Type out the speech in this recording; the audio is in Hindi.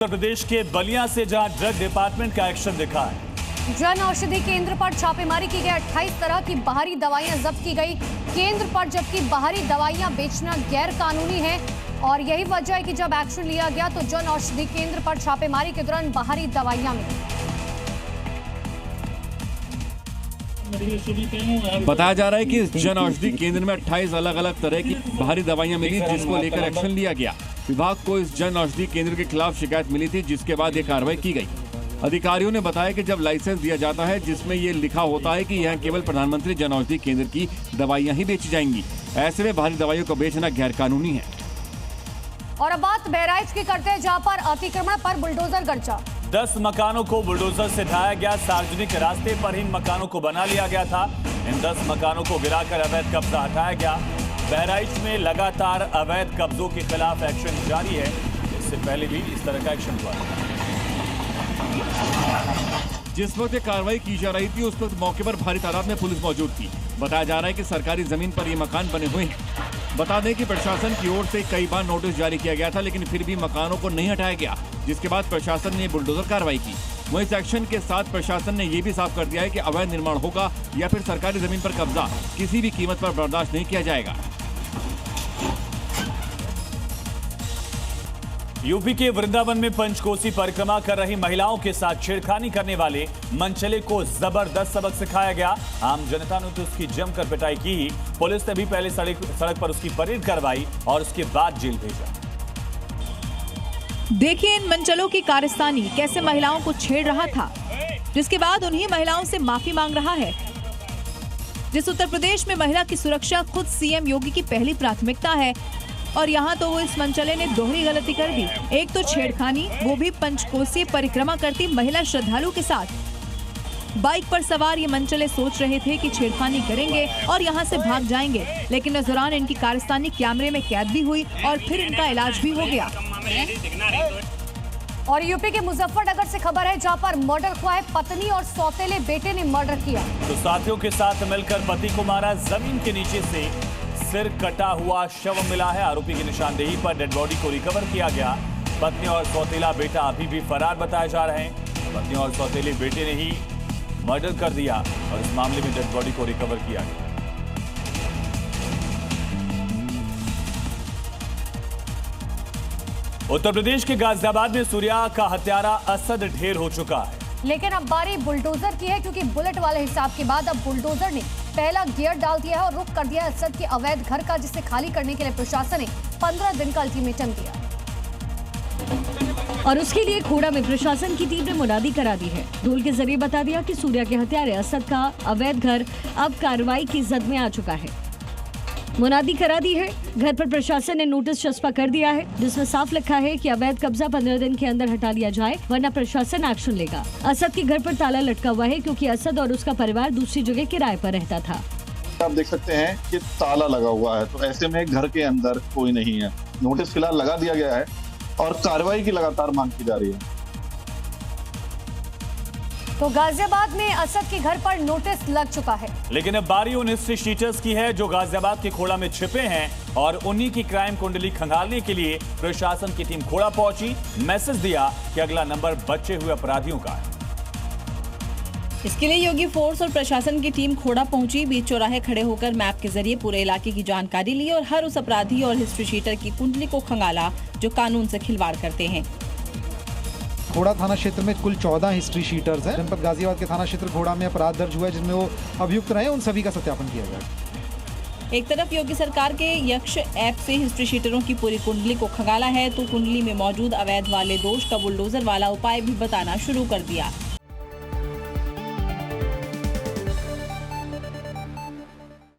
उत्तर प्रदेश के बलिया से जहां ड्रग डिपार्टमेंट का एक्शन दिखा है। जन औषधि केंद्र पर छापेमारी की गई। 28 तरह की बाहरी दवाइयां जब्त की गई केंद्र पर, जबकि बाहरी दवाइयां बेचना गैर कानूनी है। और यही वजह है कि जब एक्शन लिया गया तो जन औषधि केंद्र पर छापेमारी के दौरान बाहरी दवाइयां मिली। बताया जा रहा है कि इस जन औषधि केंद्र में 28 अलग अलग तरह की बाहरी दवाइयां मिली, जिसको लेकर एक्शन लिया गया। विभाग को इस जन औषधि केंद्र के खिलाफ शिकायत मिली थी, जिसके बाद ये कार्रवाई की गई। अधिकारियों ने बताया कि जब लाइसेंस दिया जाता है जिसमें ये लिखा होता है कि यहाँ केवल प्रधानमंत्री जन औषधि केंद्र की दवाइयाँ ही बेची जाएंगी, ऐसे में बाहरी दवाइयों को बेचना गैर कानूनी है। और अब बात बहराइच की करते हैं, जहाँ पर अतिक्रमण पर बुलडोजर गर्जा। 10 मकानों को बुलडोजर से ढाया गया। सार्वजनिक रास्ते पर इन मकानों को बना लिया गया था। इन 10 मकानों को गिराकर अवैध कब्जा हटाया गया। बहराइच में लगातार अवैध कब्जों के खिलाफ एक्शन जारी है। इससे पहले भी इस तरह का एक्शन हुआ था। जिस वक्त ये कार्रवाई की जा रही थी उस वक्त मौके पर भारी तादाद में पुलिस मौजूद थी। बताया जा रहा है कि सरकारी जमीन पर ये मकान बने हुए हैं। बता दें कि प्रशासन की ओर से कई बार नोटिस जारी किया गया था, लेकिन फिर भी मकानों को नहीं हटाया गया, जिसके बाद प्रशासन ने बुलडोजर कार्रवाई की। वहीं इस एक्शन के साथ प्रशासन ने ये भी साफ कर दिया है कि अवैध निर्माण होगा या फिर सरकारी जमीन पर कब्जा किसी भी कीमत पर बर्दाश्त नहीं किया जाएगा। यूपी के वृंदावन में पंचकोसी परिक्रमा कर रही महिलाओं के साथ छेड़खानी करने वाले मनचले को जबरदस्त सबक सिखाया गया। आम जनता ने तो उसकी जमकर पिटाई की। पुलिस ने भी पहले सड़क पर उसकी परेड करवाई और उसके बाद जेल भेजा। देखिए इन मनचलों की कारस्तानी, कैसे महिलाओं को छेड़ रहा था, जिसके बाद उन्हीं महिलाओं से माफी मांग रहा है। जिस उत्तर प्रदेश में महिला की सुरक्षा खुद सीएम योगी की पहली प्राथमिकता है, और यहाँ तो वो इस मनचले ने दोहरी गलती कर दी। एक तो छेड़खानी, वो भी पंचकोसी परिक्रमा करती महिला श्रद्धालु के साथ। बाइक पर सवार ये मनचले सोच रहे थे कि छेड़खानी करेंगे और यहाँ से भाग जाएंगे, लेकिन इस दौरान इनकी कारस्तानी कैमरे में कैद भी हुई और फिर इनका इलाज भी हो गया। और यूपी के मुजफ्फरनगर से खबर है, जहाँ पर मर्डर हुआ है। पत्नी और सौतेले बेटे ने मर्डर किया तो साथियों के साथ मिलकर पति को मारा। जमीन के नीचे से सिर कटा हुआ शव मिला है। आरोपी की निशानदेही पर डेड बॉडी को रिकवर किया गया। पत्नी और सौतेला बेटा अभी भी फरार बताए जा रहे हैं। पत्नी और सौतेले बेटे ने ही मर्डर कर दिया और इस मामले में डेड बॉडी को रिकवर किया गया। उत्तर प्रदेश के गाजियाबाद में सूर्या का हत्यारा असद ढेर हो चुका है, लेकिन अब बारी बुलडोजर की है, क्योंकि बुलेट वाले हिसाब के बाद अब बुलडोजर ने पहला गियर डाल दिया है और रुख कर दिया है असद के अवैध घर का, जिसे खाली करने के लिए प्रशासन ने 15 दिन का अल्टीमेटम दिया। और उसके लिए खोड़ा में प्रशासन की टीम ने मुनादी करा दी है। ढोल के जरिए बता दिया कि सूर्या के हत्यारे असद का अवैध घर अब कार्रवाई की जद में आ चुका है। मुनादी करा दी है। घर पर प्रशासन ने नोटिस चस्पा कर दिया है, जिसमें साफ लिखा है कि अवैध कब्जा 15 दिन के अंदर हटा लिया जाए, वरना प्रशासन एक्शन लेगा। असद के घर पर ताला लटका हुआ है, क्योंकि असद और उसका परिवार दूसरी जगह किराए पर रहता था। आप देख सकते हैं कि ताला लगा हुआ है, तो ऐसे में घर के अंदर कोई नहीं है। नोटिस फिलहाल लगा दिया गया है और कार्रवाई की लगातार मांग की जा रही है। तो गाजियाबाद में असद के घर पर नोटिस लग चुका है, लेकिन अब बारी उन हिस्ट्री शीटर्स की है जो गाजियाबाद के खोड़ा में छिपे हैं और उन्हीं की क्राइम कुंडली खंगालने के लिए प्रशासन की टीम खोड़ा पहुंची। मैसेज दिया कि अगला नंबर बचे हुए अपराधियों का है। इसके लिए योगी फोर्स और प्रशासन की टीम खोड़ा पहुंची। बीच चौराहे खड़े होकर मैप के जरिए पूरे इलाके की जानकारी ली और हर उस अपराधी और हिस्ट्री शीटर की कुंडली को खंगाला जो कानून से खिलवाड़ करते हैं। खोड़ा थाना क्षेत्र में कुल 14 हिस्ट्री शीटर्स हैं। जनपद गाजियाबाद के थाना क्षेत्र खोड़ा में अपराध दर्ज हुआ है, जिनमें वो अभियुक्त रहे, उन सभी का सत्यापन किया गया। एक तरफ योगी सरकार के यक्ष ऐप से हिस्ट्री शीटरों की पूरी कुंडली को खंगाला है, तो कुंडली में मौजूद अवैध वाले दोष का बुलडोजर वाला उपाय भी बताना शुरू कर दिया।